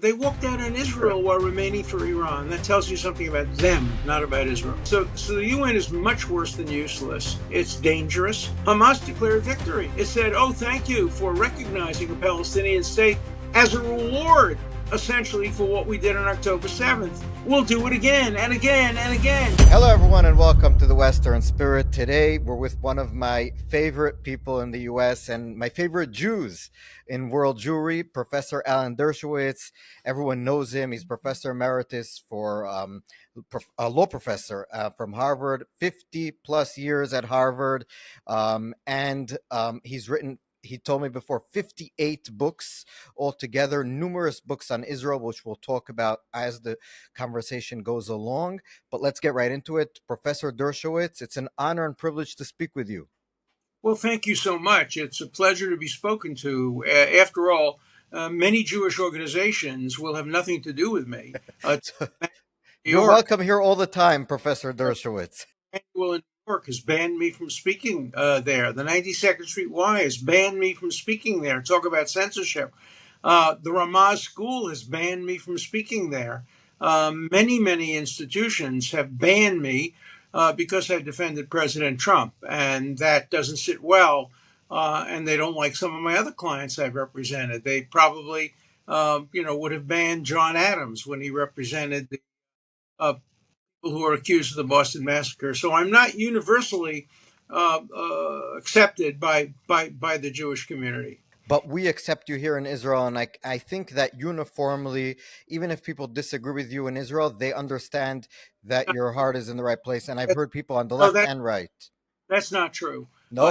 They walked out on Israel while remaining for Iran. That tells you something about them, not about Israel. So the UN is much worse than useless. It's dangerous. Hamas declared victory. It said, oh, thank you for recognizing a Palestinian state as a reward, essentially, for what we did on October 7th. We'll do it again and again and again. Hello, everyone, and welcome to the Western Spirit. Today, we're with one of my favorite people in the U.S. and my favorite Jews in world Jewry, Professor Alan Dershowitz. Everyone knows him. He's Professor Emeritus for a law professor from Harvard, 50 plus years at Harvard, and he's written. He told me before 58 books altogether, numerous books on Israel, which we'll talk about as the conversation goes along. But let's get right into it. Professor Dershowitz, it's an honor and privilege to speak with you. Well, thank you so much. It's a pleasure to be spoken to. After all, many Jewish organizations will have nothing to do with me. You're welcome here all the time, Professor Dershowitz. Emanu-El in New York has banned me from speaking there. The 92nd Street Y has banned me from speaking there. Talk about censorship. The Ramaz School has banned me from speaking there. Many institutions have banned me because I defended President Trump, and that doesn't sit well. And they don't like some of my other clients I've represented. They probably, would have banned John Adams when he represented the people who are accused of the Boston Massacre. So I'm not universally accepted by the Jewish community. But we accept you here in Israel, and I think that uniformly, even if people disagree with you in Israel, they understand that your heart is in the right place. And I've heard people on the left and right. That's not true. No?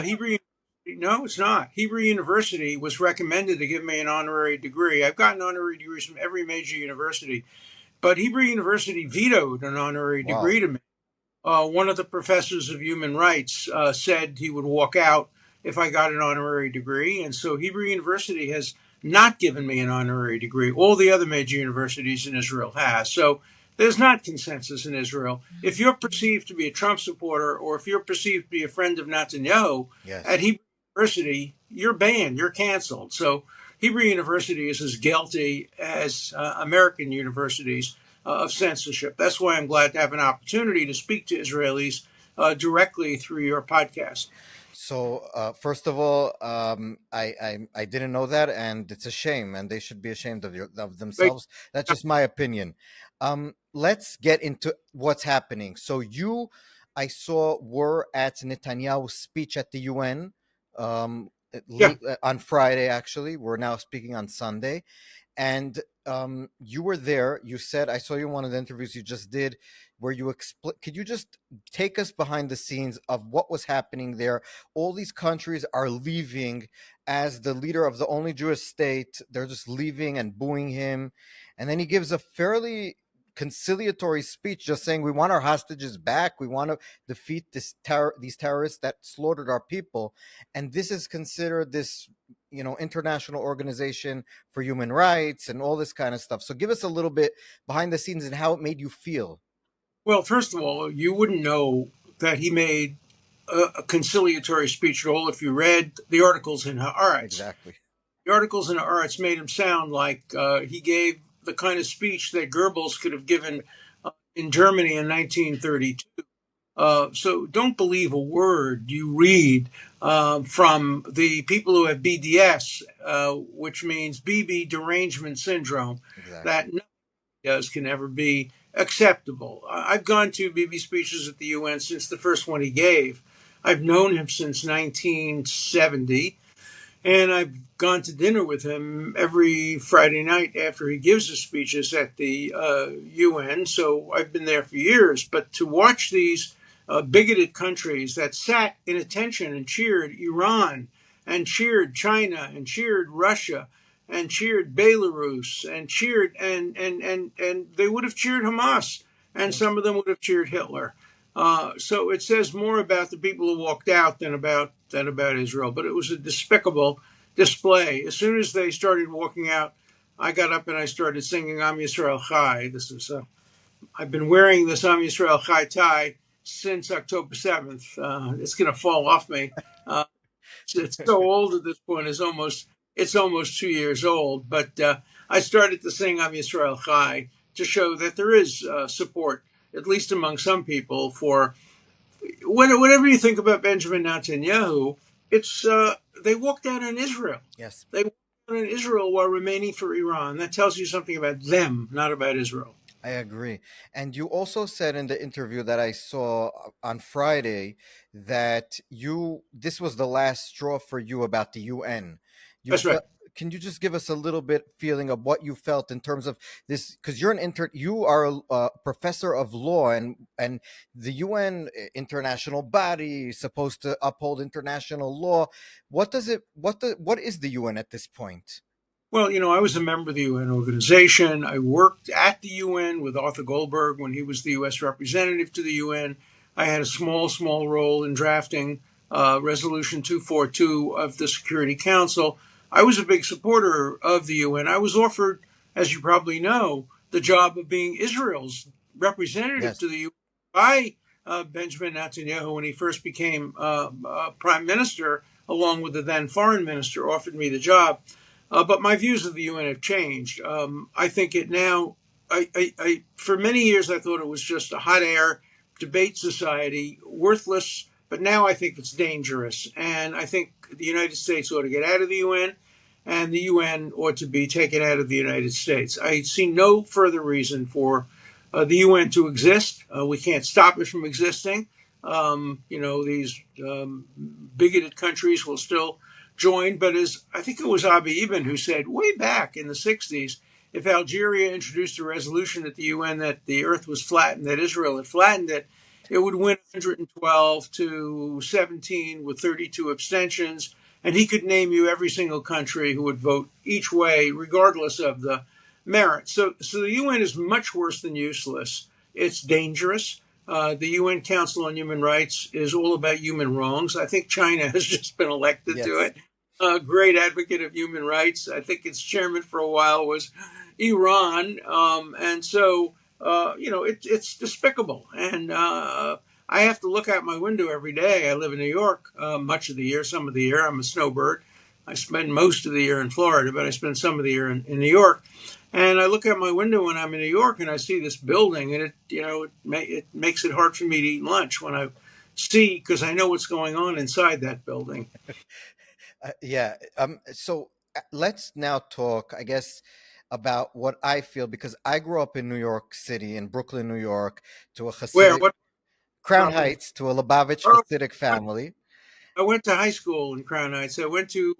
No, it's not. Hebrew University was recommended to give me an honorary degree. I've gotten honorary degrees from every major university, but Hebrew University vetoed an honorary degree to me. One of the professors of human rights said he would walk out if I got an honorary degree. And so Hebrew University has not given me an honorary degree. All the other major universities in Israel has. So there's not consensus in Israel. If you're perceived to be a Trump supporter, or if you're perceived to be a friend of Netanyahu, at Hebrew University, you're banned, you're canceled. So Hebrew University is as guilty as American universities of censorship. That's why I'm glad to have an opportunity to speak to Israelis directly through your podcast. So, first of all, I didn't know that, and it's a shame, and they should be ashamed of themselves. That's just my opinion. Let's get into what's happening. So I saw, were at Netanyahu's speech at the UN on Friday, actually. We're now speaking on Sunday. And you were there. You said, I saw you in one of the interviews you just did, where you could you just take us behind the scenes of what was happening there? All these countries are leaving as the leader of the only Jewish state. They're just leaving and booing him. And then he gives a fairly conciliatory speech just saying, we want our hostages back. We want to defeat these terrorists that slaughtered our people. And this is considered this, international organization for human rights and all this kind of stuff. So give us a little bit behind the scenes and how it made you feel. Well, first of all, you wouldn't know that he made a conciliatory speech at all if you read the articles in Haaretz. Exactly. The articles in Haaretz made him sound like he gave the kind of speech that Goebbels could have given in Germany in 1932. So don't believe a word you read from the people who have BDS, which means BB derangement syndrome, that nothing he does can ever be acceptable. I've gone to BB speeches at the UN since the first one he gave. I've known him since 1970, and I've gone to dinner with him every Friday night after he gives his speeches at the UN. So I've been there for years. But to watch these bigoted countries that sat in attention and cheered Iran and cheered China and cheered Russia and cheered Belarus and cheered and they would have cheered Hamas, and some of them would have cheered Hitler. So it says more about the people who walked out than about Israel. But it was a despicable display. As soon as they started walking out, I got up and I started singing Am Yisrael Chai. I've been wearing this Am Yisrael Chai tie since October 7th. It's going to fall off me. It's so old at this point. It's almost 2 years old. But I started to sing Am Yisrael Chai to show that there is support, at least among some people, for whatever you think about Benjamin Netanyahu. It's they walked out on Israel. Yes. They walked out on Israel while remaining for Iran. That tells you something about them, not about Israel. I agree. And you also said in the interview that I saw on Friday that this was the last straw for you about the UN. You That's right. felt, can you just give us a little bit feeling of what you felt in terms of this? Because you are a professor of law, and the UN international body is supposed to uphold international law. What is the UN at this point? Well, I was a member of the UN organization. I worked at the UN with Arthur Goldberg when he was the U.S. representative to the UN. I had a small role in drafting Resolution 242 of the Security Council. I was a big supporter of the UN. I was offered, as you probably know, the job of being Israel's representative Yes. to the UN by Benjamin Netanyahu when he first became prime minister, along with the then foreign minister, offered me the job. But my views of the UN have changed. I think it now. For many years, I thought it was just a hot air debate society, worthless. But now I think it's dangerous, and I think the United States ought to get out of the UN, and the UN ought to be taken out of the United States. I see no further reason for the UN to exist. We can't stop it from existing. These bigoted countries will still join, but as I think it was Abiy Ibn who said way back in the 60s, if Algeria introduced a resolution at the UN that the earth was flat and that Israel had flattened it, it would win 112 to 17 with 32 abstentions. And he could name you every single country who would vote each way, regardless of the merit. So the UN is much worse than useless. It's dangerous. The UN Council on Human Rights is all about human wrongs. I think China has just been elected to Yes. it. A great advocate of human rights. I think its chairman for a while was Iran. And so, it's despicable. And I have to look out my window every day. I live in New York much of the year, some of the year. I'm a snowbird. I spend most of the year in Florida, but I spend some of the year in New York. And I look out my window when I'm in New York and I see this building, and it makes it hard for me to eat lunch when I see, because I know what's going on inside that building. Yeah. So let's now talk, I guess, about what I feel, because I grew up in New York City, in Brooklyn, New York, to a Where? Hasidic, What? Crown Um, Heights, to a Lubavitch oh, Hasidic family. I went to high school in Crown Heights. I went to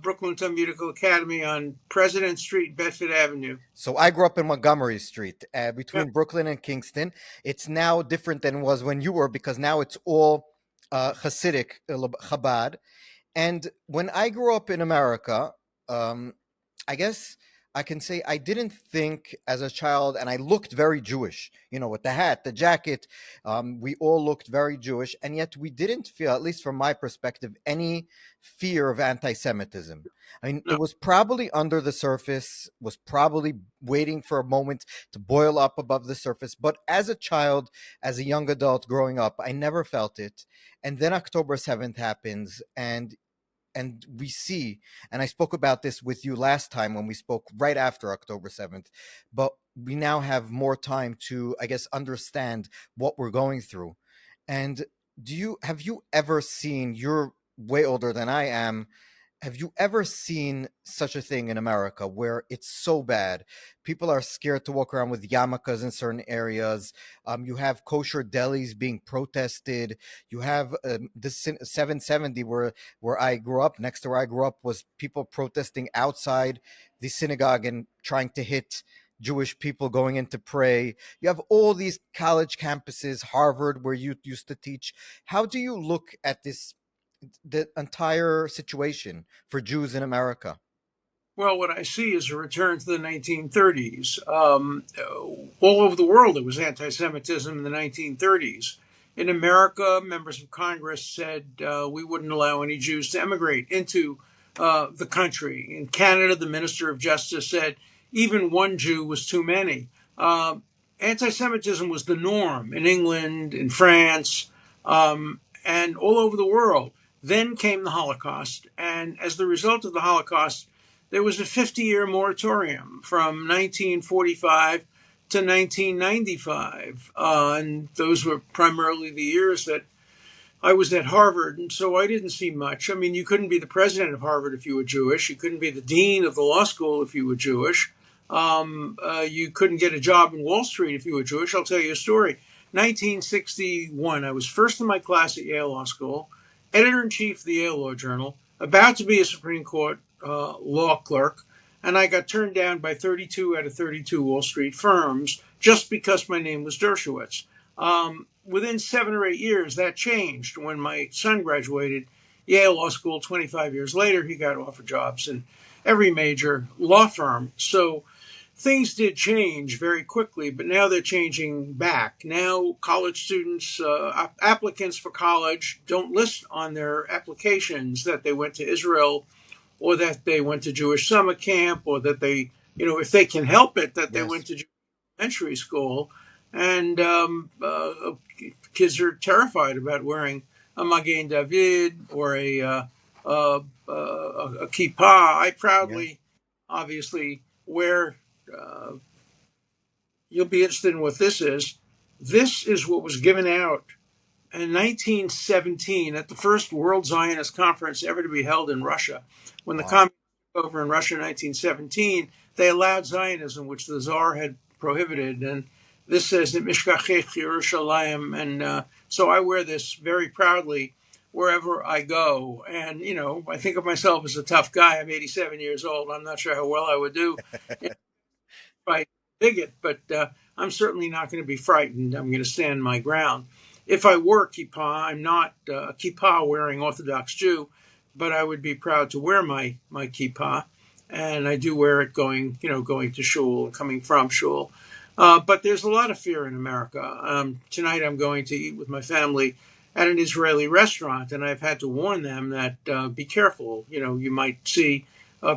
Brooklyn Talmudical Academy on President Street, Bedford Avenue. So I grew up in Montgomery Street, Yeah. between Brooklyn and Kingston. It's now different than it was when you were, because now it's all Hasidic, Chabad. And when I grew up in America, um, I guess I can say I didn't think as a child, and I looked very Jewish, with the hat, the jacket. We all looked very Jewish, and yet we didn't feel, at least from my perspective, any fear of anti Semitism. I mean, it No. was probably under the surface, was probably waiting for a moment to boil up above the surface. But as a child, as a young adult growing up, I never felt it. And then October 7th happens, and we see, and I spoke about this with you last time when we spoke right after October 7th, but we now have more time to, I guess, understand what we're going through. And have you ever seen, you're way older than I am, have you ever seen such a thing in America where it's so bad? People are scared to walk around with yarmulkes in certain areas. You have kosher delis being protested. You have this 770 where I grew up, next to where I grew up, was people protesting outside the synagogue and trying to hit Jewish people going in to pray. You have all these college campuses, Harvard, where you used to teach. How do you look at the entire situation for Jews in America? Well, what I see is a return to the 1930s. All over the world, there was anti Semitism in the 1930s. In America, members of Congress said we wouldn't allow any Jews to emigrate into the country. In Canada, the Minister of Justice said even one Jew was too many. Anti Semitism was the norm in England, in France, and all over the world. Then came the Holocaust. And as the result of the Holocaust, there was a 50-year moratorium from 1945 to 1995. And those were primarily the years that I was at Harvard, and so I didn't see much. I mean, you couldn't be the president of Harvard if you were Jewish. You couldn't be the dean of the law school if you were Jewish. You couldn't get a job in Wall Street if you were Jewish. I'll tell you a story. 1961, I was first in my class at Yale Law School, editor-in-chief of the Yale Law Journal, about to be a Supreme Court law clerk, and I got turned down by 32 out of 32 Wall Street firms just because my name was Dershowitz. Within 7 or 8 years, that changed. When my son graduated Yale Law School 25 years later, he got offered jobs in every major law firm. So things did change very quickly, but now they're changing back. Now college students, applicants for college, don't list on their applications that they went to Israel or that they went to Jewish summer camp or that they, if they can help it, that they went to Jewish elementary school. And kids are terrified about wearing a Magen David or a kippah. I proudly, obviously, wear. You'll be interested in what this is. This is what was given out in 1917 at the first World Zionist Conference ever to be held in Russia. When the communists took over in Russia in 1917, they allowed Zionism, which the Tsar had prohibited, and this says Mishkachech Yerushalayim, and so I wear this very proudly wherever I go. And I think of myself as a tough guy. I'm 87 years old. I'm not sure how well I would do if I bigot, but I'm certainly not going to be frightened. I'm going to stand my ground. If I were kippah, I'm not a kippah-wearing Orthodox Jew, but I would be proud to wear my kippah, and I do wear it going to shul and coming from shul. But there's a lot of fear in America. Tonight I'm going to eat with my family at an Israeli restaurant, and I've had to warn them that be careful. You might see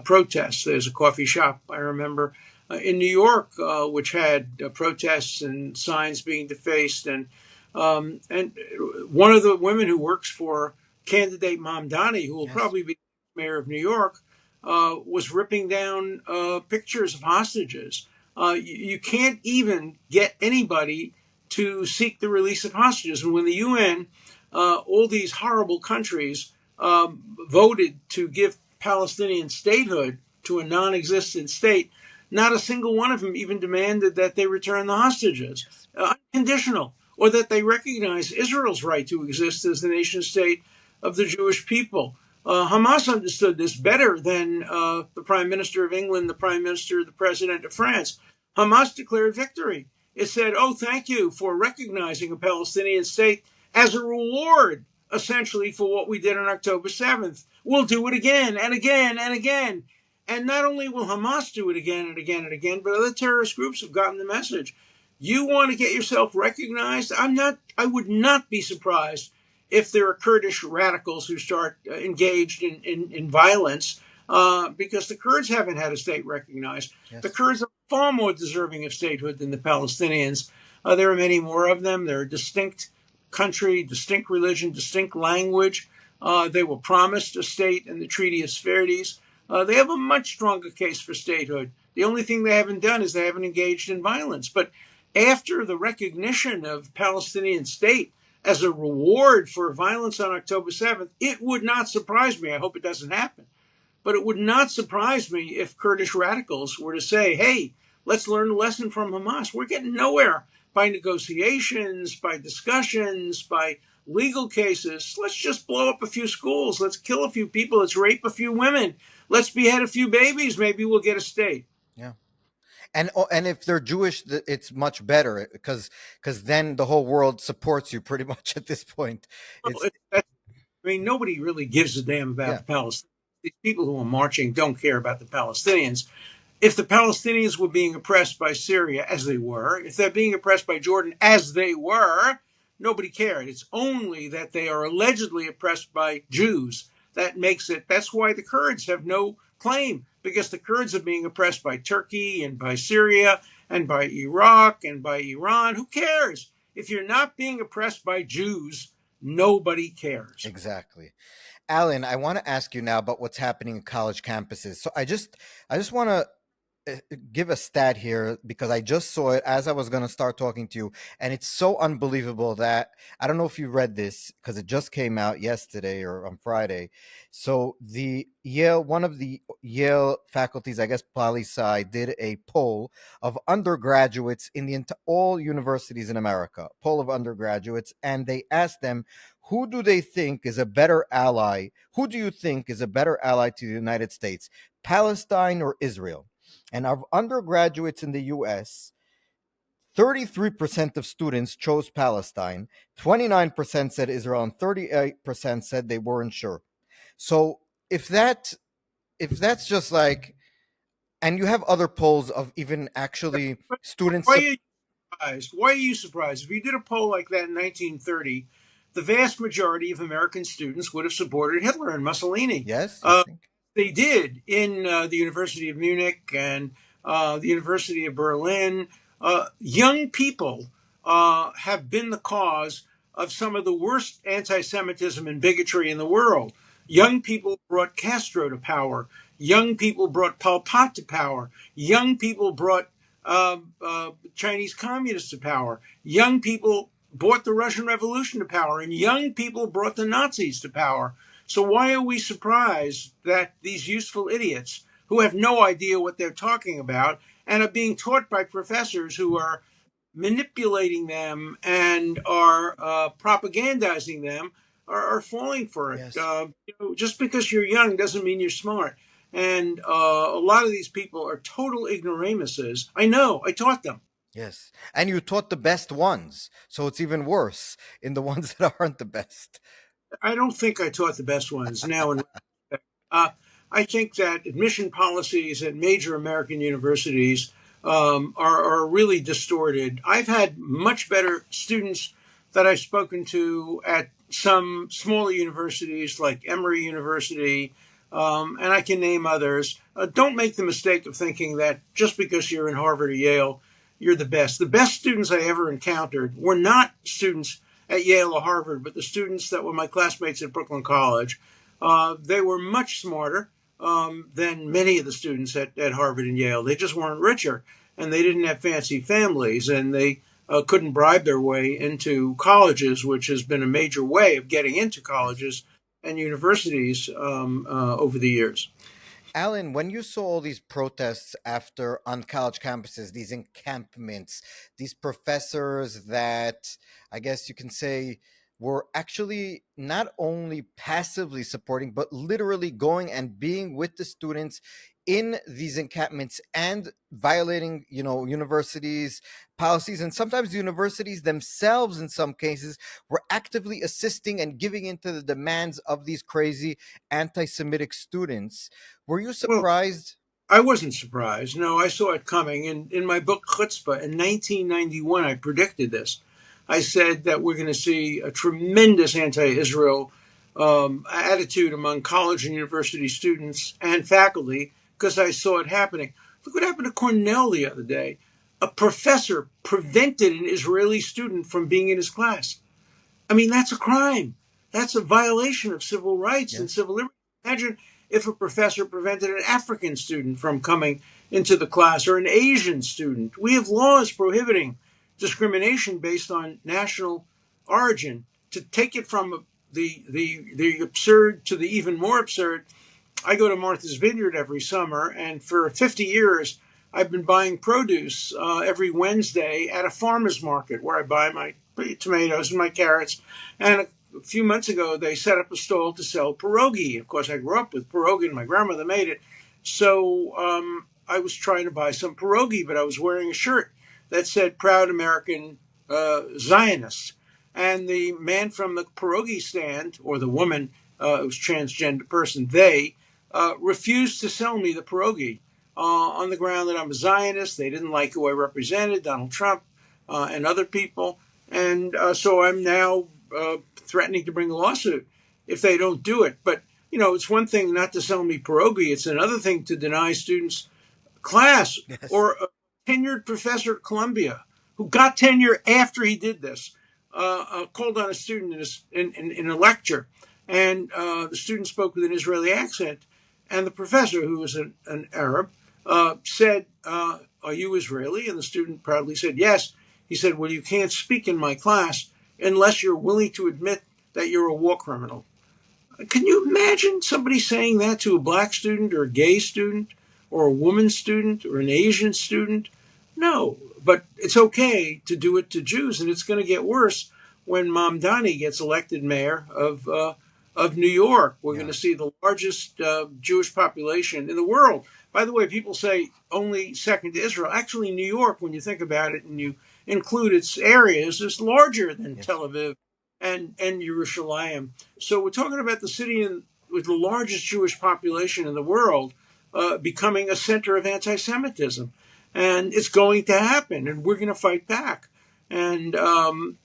protests. There's a coffee shop, I remember, in New York, which had protests and signs being defaced. And one of the women who works for candidate Mamdani, who will probably be mayor of New York, was ripping down pictures of hostages. You can't even get anybody to seek the release of hostages. And when the UN, all these horrible countries, voted to give Palestinian statehood to a non-existent state, not a single one of them even demanded that they return the hostages, unconditional, or that they recognize Israel's right to exist as the nation state of the Jewish people. Hamas understood this better than the Prime Minister of England, the Prime Minister, the President of France. Hamas declared victory. It said, thank you for recognizing a Palestinian state as a reward, essentially, for what we did on October 7th. We'll do it again and again and again. And not only will Hamas do it again and again and again, but other terrorist groups have gotten the message. You want to get yourself recognized? I would not be surprised if there are Kurdish radicals who start engaged in violence, because the Kurds haven't had a state recognized. Yes. The Kurds are far more deserving of statehood than the Palestinians. There are many more of them. They're a distinct country, distinct religion, distinct language. They were promised a state in the Treaty of Sverdes. They have a much stronger case for statehood. The only thing they haven't done is they haven't engaged in violence. But after the recognition of Palestinian state as a reward for violence on October 7th, it would not surprise me. I hope it doesn't happen. But it would not surprise me if Kurdish radicals were to say, hey, let's learn a lesson from Hamas. We're getting nowhere by negotiations, by discussions, by legal cases. Let's just blow up a few schools. Let's kill a few people. Let's rape a few women. Let's behead a few babies. Maybe we'll get a state. Yeah. And if they're Jewish, it's much better because then the whole world supports you pretty much at this point. Nobody really gives a damn about the Palestinians. These people who are marching don't care about the Palestinians. If the Palestinians were being oppressed by Syria, as they were, if they're being oppressed by Jordan, as they were, nobody cared. It's only that they are allegedly oppressed by Jews that makes it. That's why the Kurds have no claim, because the Kurds are being oppressed by Turkey and by Syria and by Iraq and by Iran. Who cares? If you're not being oppressed by Jews, nobody cares. Exactly. Alan, I want to ask you now about what's happening in college campuses. So I just want to give a stat here because I just saw it as I was going to start talking to you, and it's so unbelievable that I don't know if you read this because it just came out yesterday or on Friday. So one of the Yale faculties, I guess poli sci, did a poll of undergraduates in all universities in America, poll of undergraduates, and they asked them who do they think is a better ally? Who do you think is a better ally to the United States, Palestine or Israel? And of undergraduates in the US, 33% of students chose Palestine, 29% said Israel, and 38% said they weren't sure. So if that if that's just like, and you have other polls of even actually students. Why are you surprised? Why are you surprised? If you did a poll like that in 1930, the vast majority of American students would have supported Hitler and Mussolini. Yes, you think? They did in the University of Munich and the University of Berlin. Young people have been the cause of some of the worst anti Semitism and bigotry in the world. Young people brought Castro to power. Young people brought Pol Pot to power. Young people brought Chinese communists to power. Young people brought the Russian Revolution to power. And young people brought the Nazis to power. So why are we surprised that these useful idiots who have no idea what they're talking about and are being taught by professors who are manipulating them and are propagandizing them are falling for it? Yes. Just because you're young doesn't mean you're smart. And a lot of these people are total ignoramuses. I know, I taught them. Yes. And you taught the best ones. So it's even worse in the ones that aren't the best. I don't think I taught the best ones now. Uh, I think that admission policies at major American universities are really distorted. I've had much better students that I've spoken to at some smaller universities like Emory University, and I can name others. Don't make the mistake of thinking that just because you're in Harvard or Yale, you're the best. The best students I ever encountered were not students at Yale or Harvard, but the students that were my classmates at Brooklyn College. They were much smarter than many of the students at Harvard and Yale. They just weren't richer, and they didn't have fancy families, and they couldn't bribe their way into colleges, which has been a major way of getting into Yes. colleges and universities over the years. Alan, when you saw all these protests after on college campuses, these encampments, these professors that I guess you can say were actually not only passively supporting, but literally going and being with the students in these encampments and violating, universities' policies, and sometimes the universities themselves, in some cases, were actively assisting and giving into the demands of these crazy anti-Semitic students. Were you Well, surprised? I wasn't surprised. No, I saw it coming. In my book Chutzpah in 1991, I predicted this. I said that we're going to see a tremendous anti-Israel attitude among college and university students and faculty because I saw it happening. Look what happened to Cornell the other day. A professor prevented an Israeli student from being in his class. I mean, that's a crime. That's a violation of civil rights and Yes. civil liberties. Imagine if a professor prevented an African student from coming into the class or an Asian student. We have laws prohibiting discrimination based on national origin. To take it from the absurd to the even more absurd, I go to Martha's Vineyard every summer, and for 50 years, I've been buying produce every Wednesday at a farmer's market where I buy my tomatoes and my carrots. And a few months ago, they set up a stall to sell pierogi. Of course, I grew up with pierogi, and my grandmother made it. So I was trying to buy some pierogi, but I was wearing a shirt that said "Proud American Zionist." And the man from the pierogi stand, or the woman, it was transgender person, they refused to sell me the pierogi on the ground that I'm a Zionist. They didn't like who I represented, Donald Trump and other people. And so I'm now threatening to bring a lawsuit if they don't do it. But, it's one thing not to sell me pierogi. It's another thing to deny students class. Yes. Or a tenured professor at Columbia who got tenure after he did this called on a student in a lecture and the student spoke with an Israeli accent, and the professor, who was an Arab, said, "Are you Israeli?" And the student proudly said, "Yes." He said, "Well, you can't speak in my class unless you're willing to admit that you're a war criminal." Can you imagine somebody saying that to a black student or a gay student or a woman student or an Asian student? No, but it's okay to do it to Jews, and it's going to get worse when Mamdani gets elected mayor of New York. We're going Yeah. to see the largest Jewish population in the world. By the way, people say only second to Israel. Actually, New York, when you think about it and you include its areas, is larger than Yes. Tel Aviv and Jerusalem. So we're talking about the city with the largest Jewish population in the world becoming a center of anti-Semitism, and it's going to happen, and we're going to fight back. And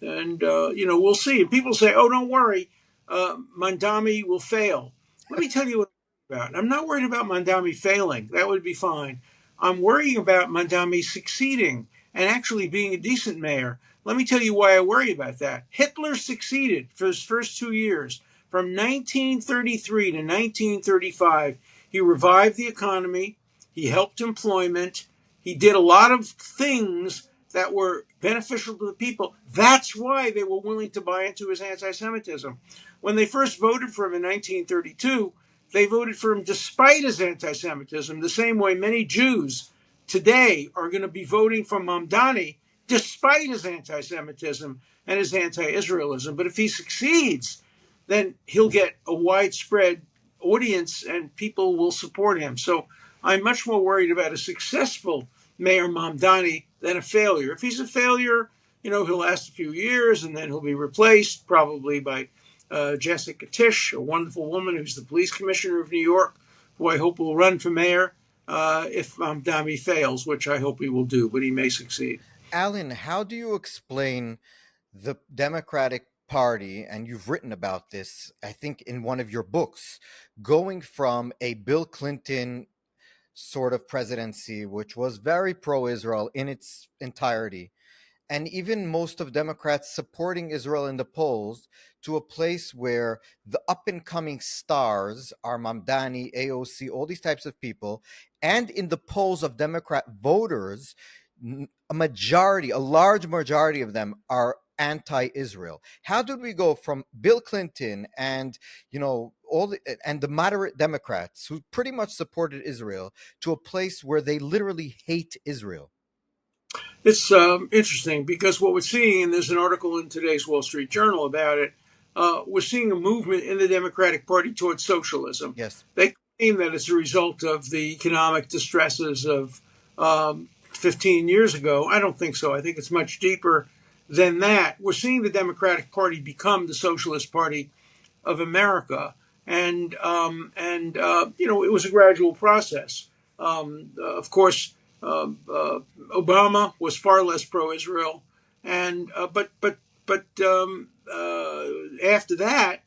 we'll see. And people say, "Oh, don't worry, Mandami will fail." Let me tell you what I'm worried about. I'm not worried about Mandami failing. That would be fine. I'm worrying about Mandami succeeding and actually being a decent mayor. Let me tell you why I worry about that. Hitler succeeded for his first 2 years. From 1933 to 1935, he revived the economy, he helped employment, he did a lot of things that were beneficial to the people. That's why they were willing to buy into his anti-Semitism. When they first voted for him in 1932, they voted for him despite his anti-Semitism, the same way many Jews today are going to be voting for Mamdani despite his anti-Semitism and his anti-Israelism. But if he succeeds, then he'll get a widespread audience and people will support him. So I'm much more worried about a successful Mayor Mamdani than a failure. If he's a failure, he'll last a few years and then he'll be replaced probably by Jessica Tisch, a wonderful woman who's the police commissioner of New York, who I hope will run for mayor if Mamdani fails, which I hope he will do, but he may succeed. Alan, how do you explain the Democratic Party, and you've written about this, I think, in one of your books, going from a Bill Clinton sort of presidency, which was very pro Israel in its entirety, and even most of Democrats supporting Israel in the polls, to a place where the up and coming stars are Mamdani, AOC, all these types of people, and in the polls of Democrat voters, a large majority of them are anti-Israel. How did we go from Bill Clinton and and the moderate Democrats who pretty much supported Israel to a place where they literally hate Israel? It's interesting because what we're seeing, and there's an article in today's Wall Street Journal about it, we're seeing a movement in the Democratic Party towards socialism. Yes. They claim that it's a result of the economic distresses of 15 years ago. I don't think so. I think it's much deeper than that. We're seeing the Democratic Party become the Socialist Party of America, and it was a gradual process. Of course, Obama was far less pro-Israel, and after that,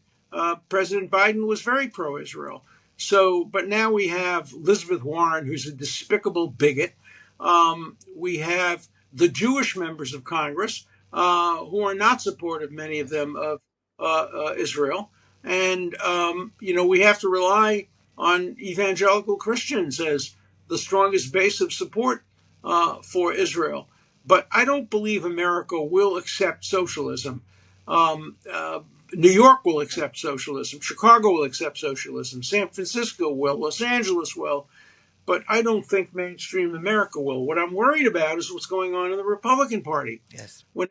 President Biden was very pro-Israel. So, but now we have Elizabeth Warren, who's a despicable bigot. We have the Jewish members of Congress, who are not supportive, many of them, of Israel. And, we have to rely on evangelical Christians as the strongest base of support for Israel. But I don't believe America will accept socialism. New York will accept socialism. Chicago will accept socialism. San Francisco will. Los Angeles will. But I don't think mainstream America will. What I'm worried about is what's going on in the Republican Party. Yes. When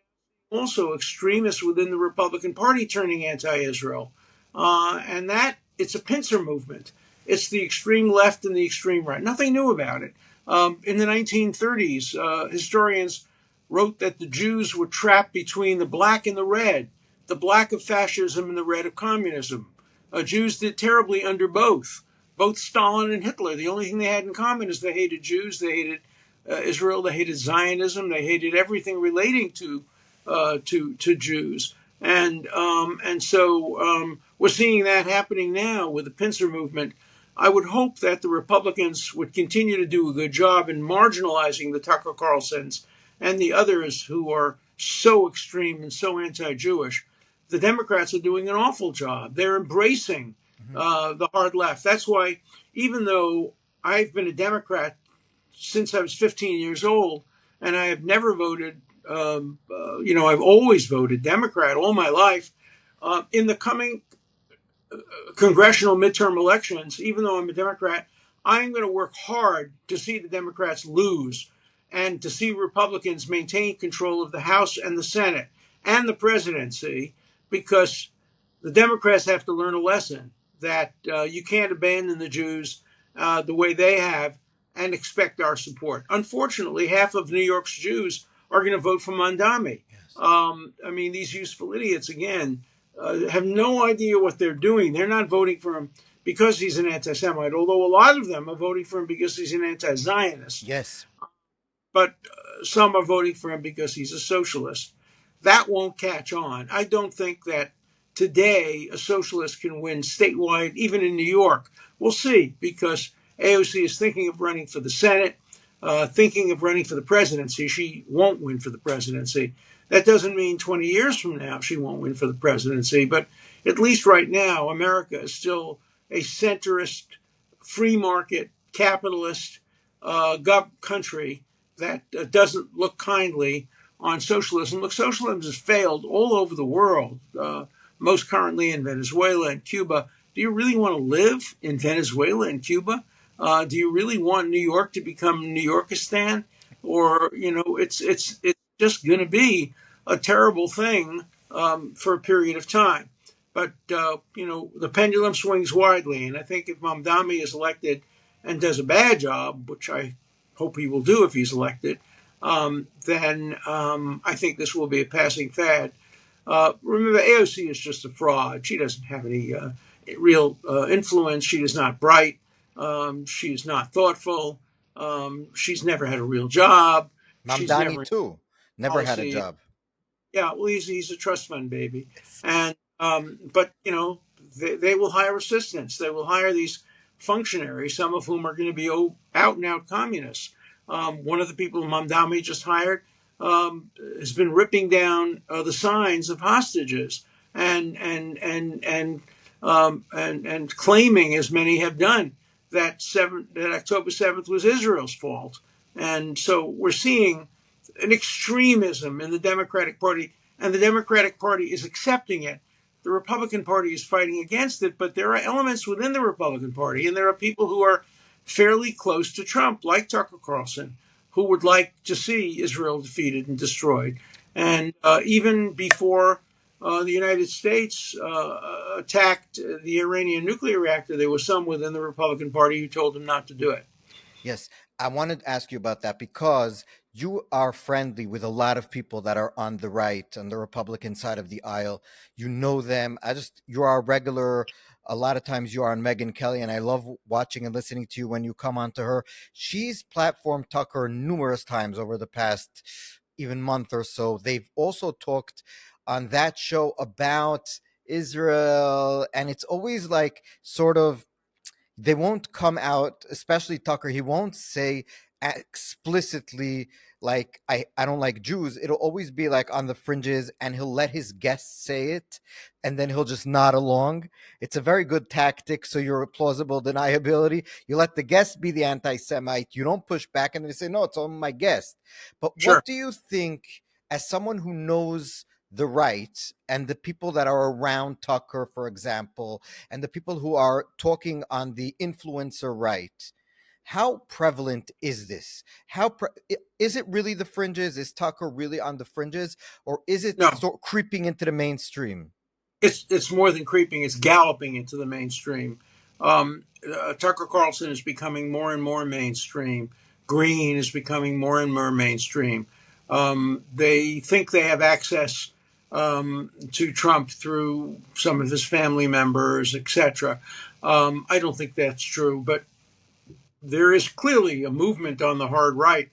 also extremists within the Republican Party turning anti-Israel. And that, it's a pincer movement. It's the extreme left and the extreme right. Nothing new about it. In the 1930s, historians wrote that the Jews were trapped between the black and the red, the black of fascism and the red of communism. Jews did terribly under both Stalin and Hitler. The only thing they had in common is they hated Jews, they hated Israel, they hated Zionism, they hated everything relating to Jews. And so we're seeing that happening now with the pincer movement. I would hope that the Republicans would continue to do a good job in marginalizing the Tucker Carlsons and the others who are so extreme and so anti-Jewish. the Democrats are doing an awful job. They're embracing Hmm. the hard left. That's why, even though I've been a Democrat since I was 15 years old, and I have never voted, I've always voted Democrat all my life. In the coming congressional midterm elections, even though I'm a Democrat, I'm going to work hard to see the Democrats lose and to see Republicans maintain control of the House and the Senate and the presidency, because the Democrats have to learn a lesson that you can't abandon the Jews the way they have and expect our support. Unfortunately, half of New York's Jews are going to vote for Mandami. Yes. I mean, these useful idiots, again, have no idea what they're doing. They're not voting for him because he's an anti-Semite, although a lot of them are voting for him because he's an anti-Zionist. Yes. But some are voting for him because he's a socialist. That won't catch on. I don't think that today a socialist can win statewide, even in New York. We'll see, because AOC is thinking of running for the Senate, thinking of running for the presidency. She won't win for the presidency. That doesn't mean 20 years from now she won't win for the presidency, but at least right now, America is still a centrist, free market, capitalist country that doesn't look kindly on socialism. Look, socialism has failed all over the world, most currently in Venezuela and Cuba. Do you really want to live in Venezuela and Cuba? Do you really want New York to become New Yorkistan? Or, it's just going to be a terrible thing for a period of time. But, the pendulum swings widely. And I think if Mamdani is elected and does a bad job, which I hope he will do if he's elected, then I think this will be a passing fad. Remember, AOC is just a fraud. She doesn't have any real influence. She is not bright. She's not thoughtful. She's never had a real job. She's Mamdani never in too never had a policy. job. Yeah, well, he's a trust fund baby, Yes. and but they will hire assistants. They will hire these functionaries, some of whom are going to be out and out communists. One of the people Mamdani just hired has been ripping down the signs of hostages and claiming, as many have done, that October 7th was Israel's fault. And so we're seeing an extremism in the Democratic Party, and the Democratic Party is accepting it. The Republican Party is fighting against it, but there are elements within the Republican Party, and there are people who are fairly close to Trump, like Tucker Carlson, who would like to see Israel defeated and destroyed. And even before the United States attacked the Iranian nuclear reactor, there was some within the Republican Party who told them not to do it. Yes, I wanted to ask you about that because you are friendly with a lot of people that are on the right, on the Republican side of the aisle. You know them. You are a regular. A lot of times you are on Megyn Kelly, and I love watching and listening to you when you come on to her. She's platformed Tucker numerous times over the past even month or so. They've also talked on that show about Israel, and it's always like sort of they won't come out, especially Tucker. He won't say explicitly like I don't like Jews. It'll always be like on the fringes, and he'll let his guests say it, and then he'll just nod along. It's a very good tactic. So you're a plausible deniability. You let the guest be the anti-Semite. You don't push back, and they say no, it's on my guest. But Sure. what do you think, as someone who knows the right and the people that are around Tucker, for example, and the people who are talking on the influencer right, how prevalent is this? Is it really the fringes? Is Tucker really on the fringes, or is it No, creeping into the mainstream? it's more than creeping. It's galloping into the mainstream. Tucker Carlson is becoming more and more mainstream. Green is becoming more and more mainstream. They think they have access to Trump through some of his family members, etc. I don't think that's true, but there is clearly a movement on the hard right.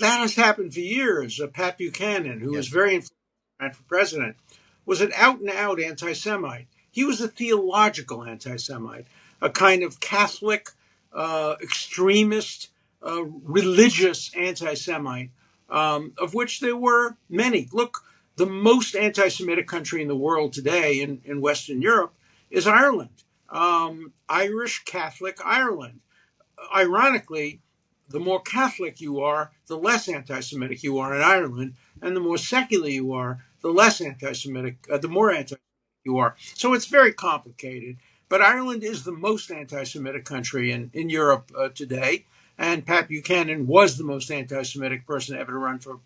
That has happened for years. Pat Buchanan, who was Yes. very influential for president, was an out and out anti Semite. He was a theological anti Semite, a kind of Catholic, extremist, religious anti Semite, of which there were many. Look, The most anti-Semitic country in the world today in Western Europe is Ireland, Irish Catholic Ireland. Ironically, the more Catholic you are, the less anti-Semitic you are in Ireland, and the more secular you are, the less anti-Semitic, the more anti-Semitic you are. So it's very complicated. But Ireland is the most anti-Semitic country in Europe today, and Pat Buchanan was the most anti-Semitic person ever to run for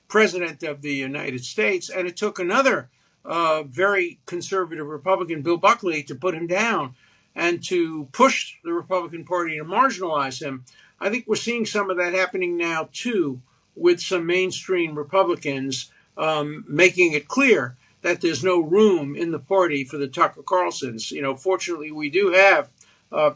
president of the United States, and it took another very conservative Republican, Bill Buckley, to put him down and to push the Republican Party to marginalize him. I think we're seeing some of that happening now, too, with some mainstream Republicans making it clear that there's no room in the party for the Tucker Carlsons. Fortunately, we do have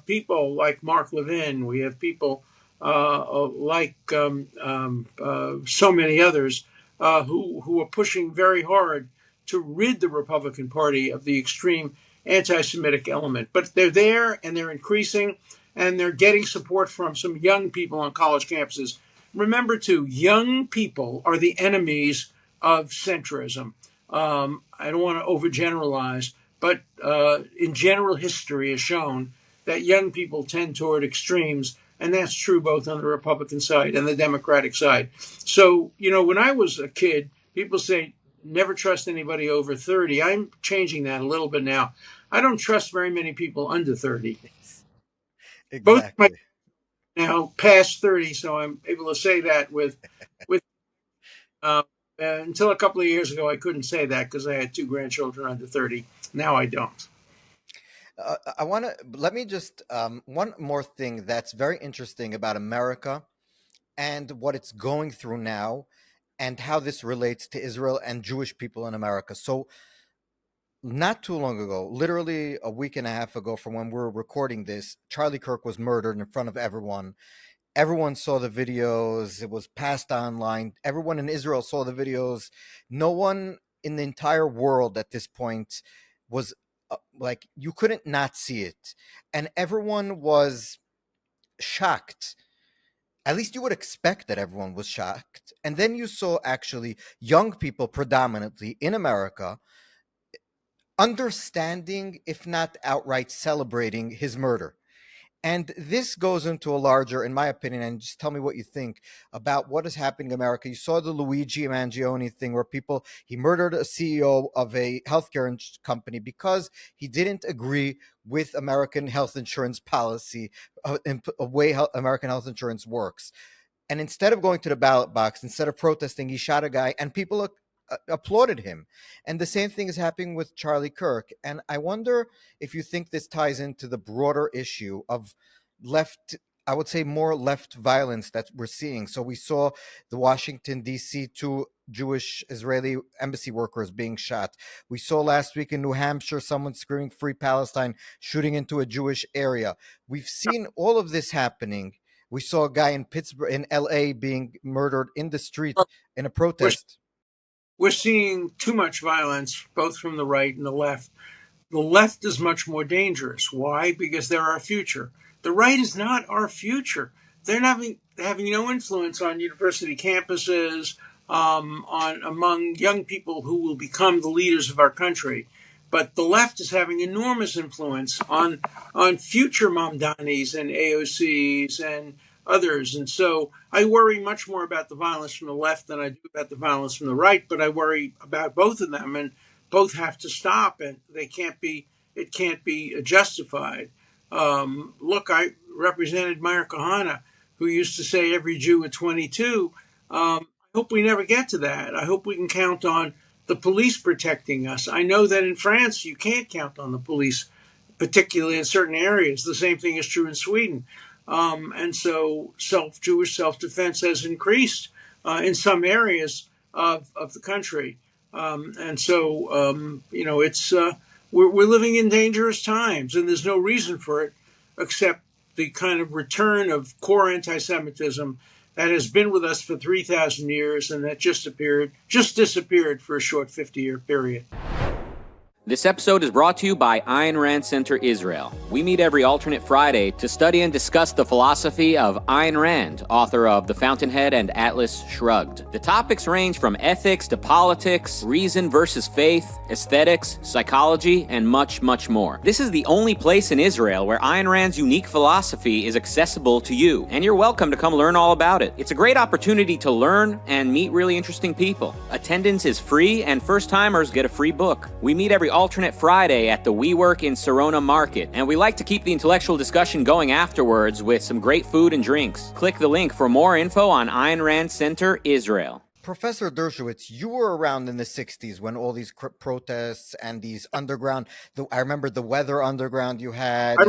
people like Mark Levin. We have people like so many others who are pushing very hard to rid the Republican Party of the extreme anti-Semitic element. But they're there, and they're increasing, and they're getting support from some young people on college campuses. Remember, too, young people are the enemies of centrism. I don't want to overgeneralize, but in general, history has shown that young people tend toward extremes, and that's true both on the Republican side and the Democratic side. So, when I was a kid, people say, never trust anybody over 30. I'm changing that a little bit now. I don't trust very many people under 30. Exactly. Both my now past 30, so I'm able to say that with until a couple of years ago, I couldn't say that because I had 2 grandchildren under 30. Now I don't. Let me just, one more thing that's very interesting about America and what it's going through now and how this relates to Israel and Jewish people in America. So not too long ago, literally a week and a half ago from when we're recording this, Charlie Kirk was murdered in front of everyone. Everyone saw the videos. It was passed online. Everyone in Israel saw the videos. No one in the entire world at this point was like, you couldn't not see it. And everyone was shocked. At least you would expect that everyone was shocked. And then you saw actually young people predominantly in America understanding, if not outright celebrating, his murder. And this goes into a larger, in my opinion, and just tell me what you think about what is happening in America. You saw the Luigi Mangione thing where he murdered a CEO of a healthcare company because he didn't agree with American health insurance policy, a way American health insurance works. And instead of going to the ballot box, instead of protesting, he shot a guy and people applauded him. And the same thing is happening with Charlie Kirk. And I wonder if you think this ties into the broader issue of left, I would say more left violence that we're seeing. So we saw the Washington, D.C., 2 Jewish Israeli embassy workers being shot. We saw last week in New Hampshire, someone screaming "Free Palestine," shooting into a Jewish area. We've seen all of this happening. We saw a guy in Pittsburgh, in L.A., being murdered in the street in a protest. We're seeing too much violence, both from the right and the left. The left is much more dangerous. Why? Because they're our future. The right is not our future. They're having no influence on university campuses, among young people who will become the leaders of our country. But the left is having enormous influence on future Mamdanis and AOCs and others. And so I worry much more about the violence from the left than I do about the violence from the right, but I worry about both of them, and both have to stop, and it can't be justified. Look, I represented Meir Kahane, who used to say every Jew at 22. I hope we never get to that. I hope we can count on the police protecting us. I know that in France, you can't count on the police, particularly in certain areas. The same thing is true in Sweden. And so Jewish self-defense has increased in some areas of the country. And so, it's we're living in dangerous times, and there's no reason for it except the kind of return of core anti-Semitism that has been with us for 3,000 years and that just disappeared for a short 50-year period. This episode is brought to you by Ayn Rand Center Israel. We meet every alternate Friday to study and discuss the philosophy of Ayn Rand, author of The Fountainhead and Atlas Shrugged. The topics range from ethics to politics, reason versus faith, aesthetics, psychology, and much, much more. This is the only place in Israel where Ayn Rand's unique philosophy is accessible to you, and you're welcome to come learn all about it. It's a great opportunity to learn and meet really interesting people. Attendance is free, and first-timers get a free book. We meet every alternate Friday at the WeWork in Serona Market, and we like to keep the intellectual discussion going afterwards with some great food and drinks. Click the link for more info on Ayn Rand Center Israel. Professor Dershowitz, you were around in the 60s when all these protests and these underground, I remember the weather underground you had. I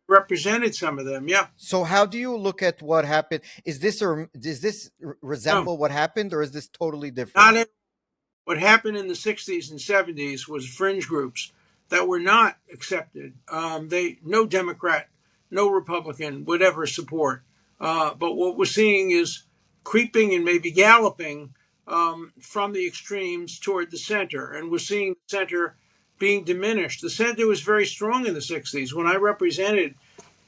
represented some of them, yeah. So how do you look at what happened? Does this resemble what happened, or is this totally different? Not what happened in the 60s and 70s was fringe groups that were not accepted. No Democrat, no Republican would ever support. But what we're seeing is creeping and maybe galloping from the extremes toward the center. And we're seeing the center being diminished. The center was very strong in the 60s. When I represented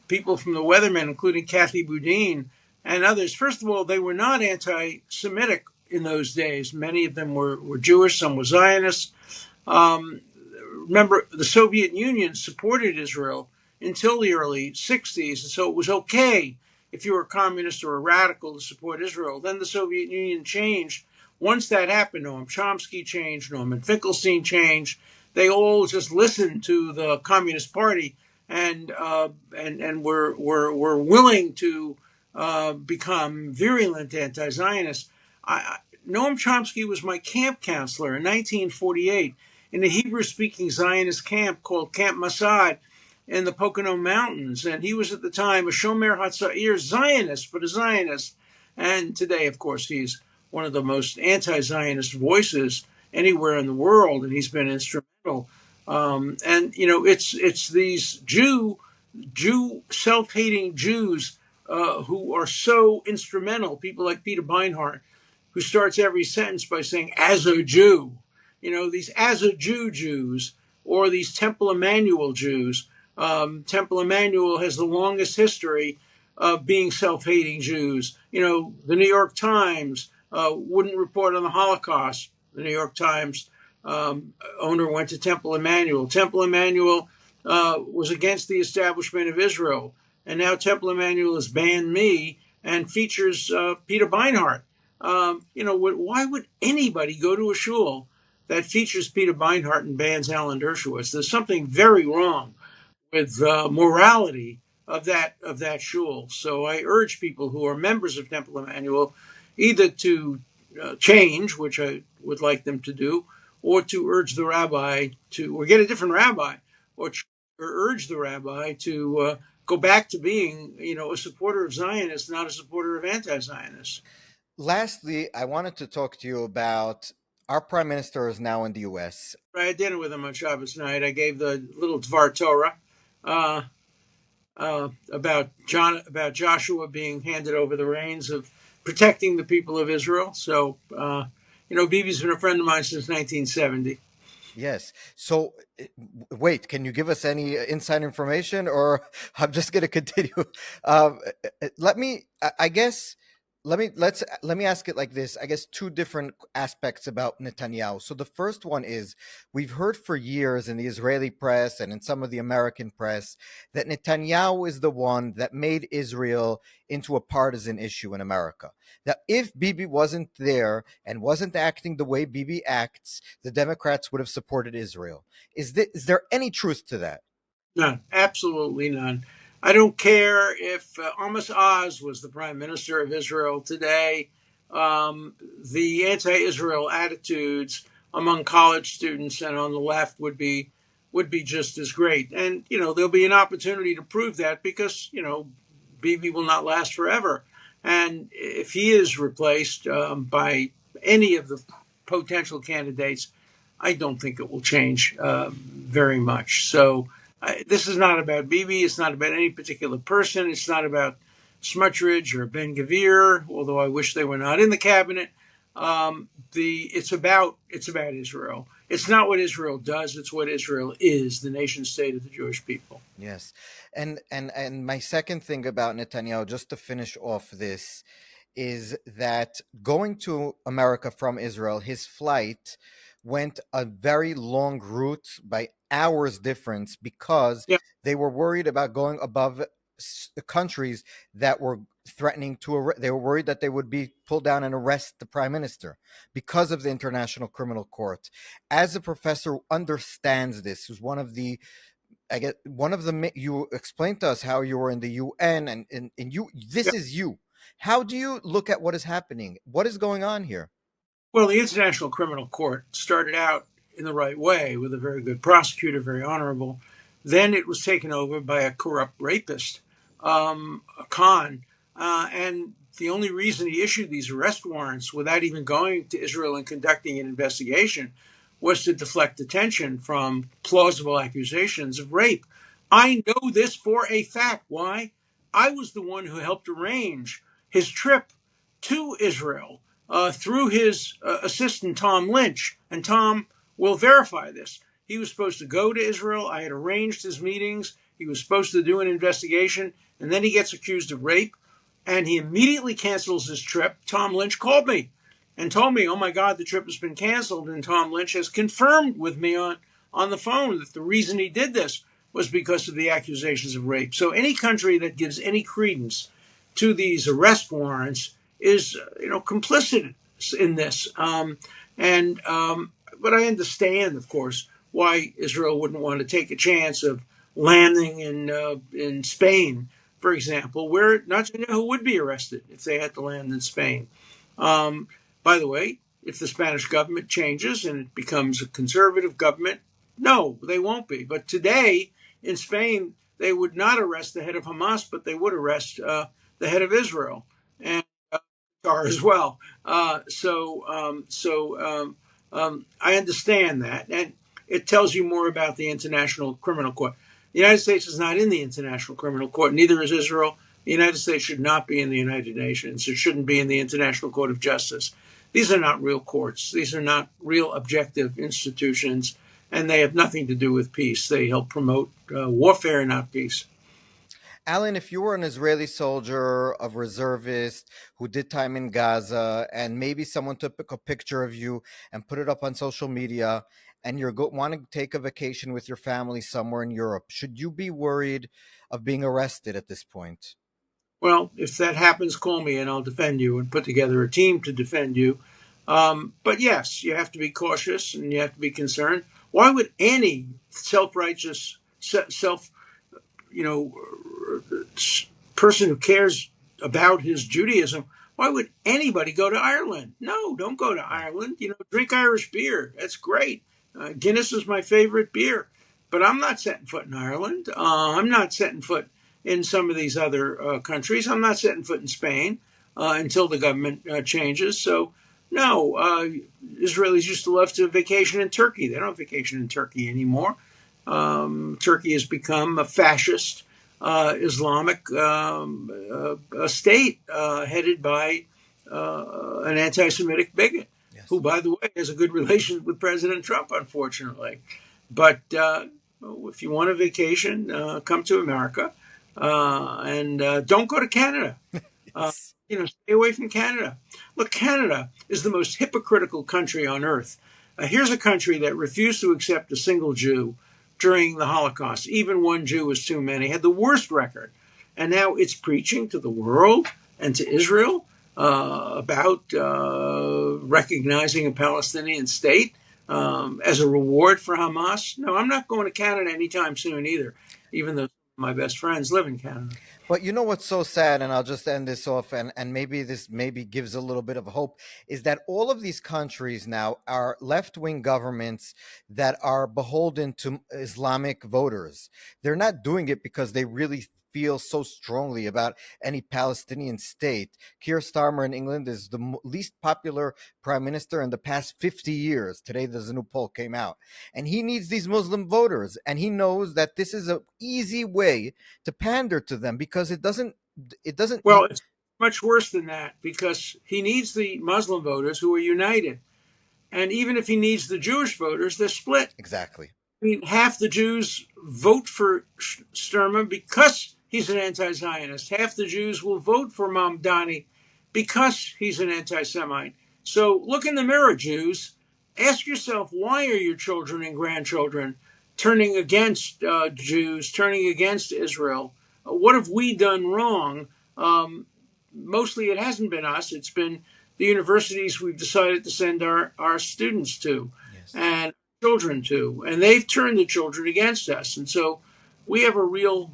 people from the Weathermen, including Kathy Boudin and others, first of all, they were not anti-Semitic in those days. Many of them were Jewish, some were Zionists. Remember, the Soviet Union supported Israel until the early 60s, and so it was okay if you were a communist or a radical to support Israel. Then the Soviet Union changed. Once that happened, Noam Chomsky changed, Norman Finkelstein changed. They all just listened to the Communist Party and were willing to become virulent anti-Zionists. Noam Chomsky was my camp counselor in 1948 in a Hebrew-speaking Zionist camp called Camp Masad in the Pocono Mountains. And he was at the time a Shomer HaTzair Zionist, but a Zionist. And today, of course, he's one of the most anti-Zionist voices anywhere in the world, and he's been instrumental. And, you know, it's these Jew self-hating Jews who are so instrumental, people like Peter Beinart, who starts every sentence by saying, as a Jew. You know, these as a Jews, or these Temple Emanu-El Jews. Temple Emanu-El has the longest history of being self-hating Jews. You know, the New York Times wouldn't report on the Holocaust. The New York Times owner went to Temple Emanu-El. Temple Emanu-El was against the establishment of Israel. And now Temple Emanu-El has banned me and features Peter Beinart. You know, why would anybody go to a shul that features Peter Beinart and bans Alan Dershowitz? There's something very wrong with morality of that shul. So I urge people who are members of Temple Emanu-El either to change, which I would like them to do, or to urge the rabbi or get a different rabbi, or urge the rabbi to go back to being, you know, a supporter of Zionists, not a supporter of anti-Zionists. Lastly, I wanted to talk to you about our prime minister is now in the U.S. I had dinner with him on Shabbos night. I gave the little Dvar Torah about Joshua being handed over the reins of protecting the people of Israel. So, you know, Bibi's been a friend of mine since 1970. Yes. So, wait, can you give us any inside information, or I'm just going to continue? Let me ask it like this. I guess two different aspects about Netanyahu. So the first one is, we've heard for years in the Israeli press and in some of the American press that Netanyahu is the one that made Israel into a partisan issue in America. That if Bibi wasn't there and wasn't acting the way Bibi acts, the Democrats would have supported Israel. Is there any truth to that? None. Absolutely none. I don't care if Amos Oz was the prime minister of Israel today. The anti-Israel attitudes among college students and on the left would be just as great. And, you know, there'll be an opportunity to prove that because, you know, Bibi will not last forever. And if he is replaced by any of the potential candidates, I don't think it will change very much. So this is not about Bibi. It's not about any particular person. It's not about Smotrich or Ben Gvir, although I wish they were not in the cabinet. It's about Israel. It's not what Israel does; it's what Israel is, the nation state of the Jewish people. Yes. And my second thing about Netanyahu, just to finish off this, is that going to America from Israel, his flight went a very long route by hours difference because Yeah. they were worried about going above countries that were threatening to they were worried that they would be pulled down and arrest the prime minister because of the International Criminal Court. As a professor who understands this, who's one of the I get one of the you explained to us how you were in the UN and you this Yeah. is you. How do you look at what is happening? What is going on here? Well, the International Criminal Court started out in the right way with a very good prosecutor, very honorable. Then it was taken over by a corrupt rapist, a Khan. And the only reason he issued these arrest warrants without even going to Israel and conducting an investigation was to deflect attention from plausible accusations of rape. I know this for a fact. Why? I was the one who helped arrange his trip to Israel through his assistant, Tom Lynch. And Tom will verify this. He was supposed to go to Israel. I had arranged his meetings. He was supposed to do an investigation. And then he gets accused of rape. And he immediately cancels his trip. Tom Lynch called me and told me, oh my God, the trip has been canceled. And Tom Lynch has confirmed with me on the phone that the reason he did this was because of the accusations of rape. So any country that gives any credence to these arrest warrants is, complicit in this. But I understand, of course, why Israel wouldn't want to take a chance of landing in Spain, for example, where Netanyahu would be arrested if they had to land in Spain. By the way, if the Spanish government changes and it becomes a conservative government, no, they won't be. But today in Spain, they would not arrest the head of Hamas, but they would arrest the head of Israel and as well. I understand that, and it tells you more about the International Criminal Court. The United States is not in the International Criminal Court. Neither is Israel. The United States should not be in the United Nations. It shouldn't be in the International Court of Justice. These are not real courts. These are not real objective institutions, and they have nothing to do with peace. They help promote warfare, not peace. Alan, if you were an Israeli soldier, a reservist who did time in Gaza, and maybe someone took a picture of you and put it up on social media, and you're want to take a vacation with your family somewhere in Europe, should you be worried of being arrested at this point? Well, if that happens, call me and I'll defend you and put together a team to defend you. But yes, you have to be cautious and you have to be concerned. Why would any self-righteous, person who cares about his Judaism, why would anybody go to Ireland? No, don't go to Ireland. Drink Irish beer. That's great. Guinness is my favorite beer. But I'm not setting foot in Ireland. I'm not setting foot in some of these other countries. I'm not setting foot in Spain until the government changes. So, no, Israelis used to love to vacation in Turkey. They don't vacation in Turkey anymore. Turkey has become a fascist Islamic state headed by an anti-Semitic bigot, yes, who, by the way, has a good relationship with President Trump, unfortunately. But if you want a vacation, come to America and don't go to Canada. Yes. Stay away from Canada. Look, Canada is the most hypocritical country on earth. Here's a country that refused to accept a single Jew during the Holocaust. Even one Jew was too many, had the worst record. And now it's preaching to the world and to Israel about recognizing a Palestinian state as a reward for Hamas. No, I'm not going to Canada anytime soon either, even though my best friends live in Canada. But you know what's so sad, and I'll just end this off, and maybe this gives a little bit of hope, is that all of these countries now are left-wing governments that are beholden to Islamic voters. They're not doing it because they really feel so strongly about any Palestinian state. Keir Starmer in England is the least popular prime minister in the past 50 years. Today, there's a new poll came out. And he needs these Muslim voters. And he knows that this is an easy way to pander to them because it doesn't. Well, much worse than that, because he needs the Muslim voters who are united. And even if he needs the Jewish voters, they're split. Exactly. I mean, half the Jews vote for Sturman because he's an anti-Zionist. Half the Jews will vote for Mamdani because he's an anti-Semite. So look in the mirror, Jews. Ask yourself, why are your children and grandchildren turning against Jews, turning against Israel? What have we done wrong? Mostly it hasn't been us. It's been the universities we've decided to send our students to. Yes. And children to, and they've turned the children against us. And so we have a real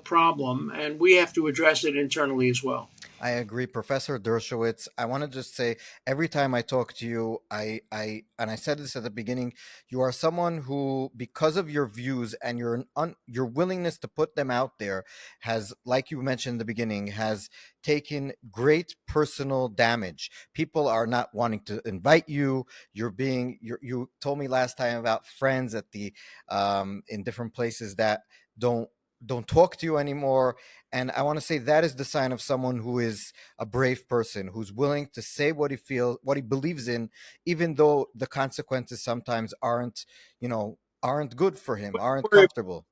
problem, and we have to address it internally as well. I agree, Professor Dershowitz. I want to just say, every time I talk to you, and I said this at the beginning, you are someone who, because of your views and your willingness to put them out there, has, like you mentioned in the beginning, has taken great personal damage. People are not wanting to invite you. You told me last time about friends at the in different places that don't talk to you anymore. And I want to say that is the sign of someone who is a brave person, who's willing to say what he feels, what he believes in, even though the consequences sometimes aren't good for him, aren't comfortable.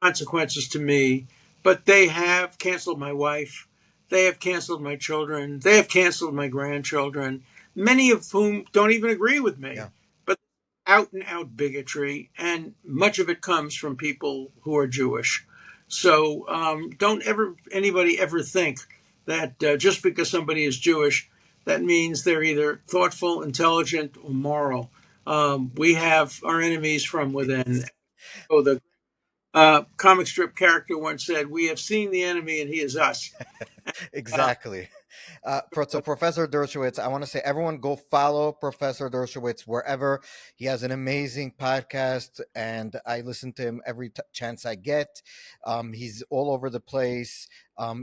Consequences to me, but they have canceled my wife. They have canceled my children. They have canceled my grandchildren, many of whom don't even agree with me. Yeah. But out and out bigotry, and much of it comes from people who are Jewish. So don't anybody ever think that just because somebody is Jewish, that means they're either thoughtful, intelligent, or moral. We have our enemies from within. Oh, the comic strip character once said, "We have seen the enemy, and he is us." Exactly. So Professor Dershowitz, I want to say, everyone go follow Professor Dershowitz wherever. He has an amazing podcast, and I listen to him every chance I get. He's all over the place.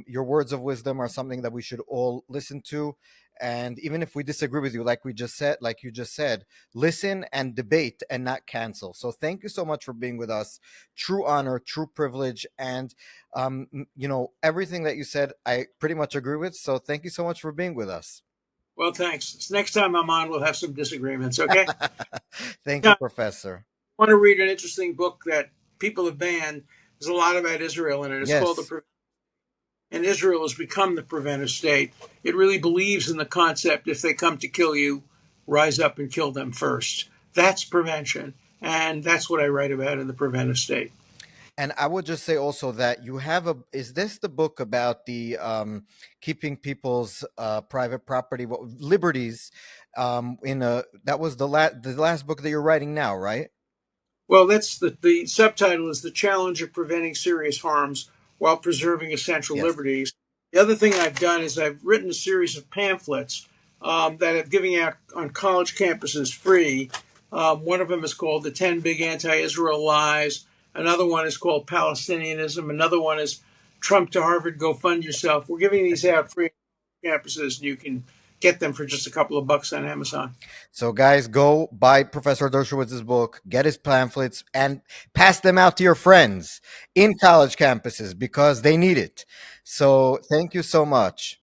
Your words of wisdom are something that we should all listen to. And even if we disagree with you, like you just said, listen and debate and not cancel. So thank you so much for being with us. True honor, true privilege, and everything that you said, I pretty much agree with. So thank you so much for being with us. Well, thanks. Next time I'm on, we'll have some disagreements. Okay. Thank you, Professor. I want to read an interesting book that people have banned. There's a lot about Israel in it. It's called And Israel has become the preventive state. It really believes in the concept, if they come to kill you, rise up and kill them first. That's prevention. And that's what I write about in the preventive state. And I would just say also that you have is this the book about the keeping people's private property liberties that was the last book that you're writing now, right? Well, that's the subtitle is The Challenge of Preventing Serious Harms While Preserving Essential Liberties. The other thing I've done is I've written a series of pamphlets that I'm giving out on college campuses free. One of them is called The 10 Big Anti-Israel Lies. Another one is called Palestinianism. Another one is Trump to Harvard, Go Fund Yourself. We're giving these out free on campuses, and you can get them for just a couple of bucks on Amazon. So guys, go buy Professor Dershowitz's book, get his pamphlets, and pass them out to your friends in college campuses because they need it. So thank you so much.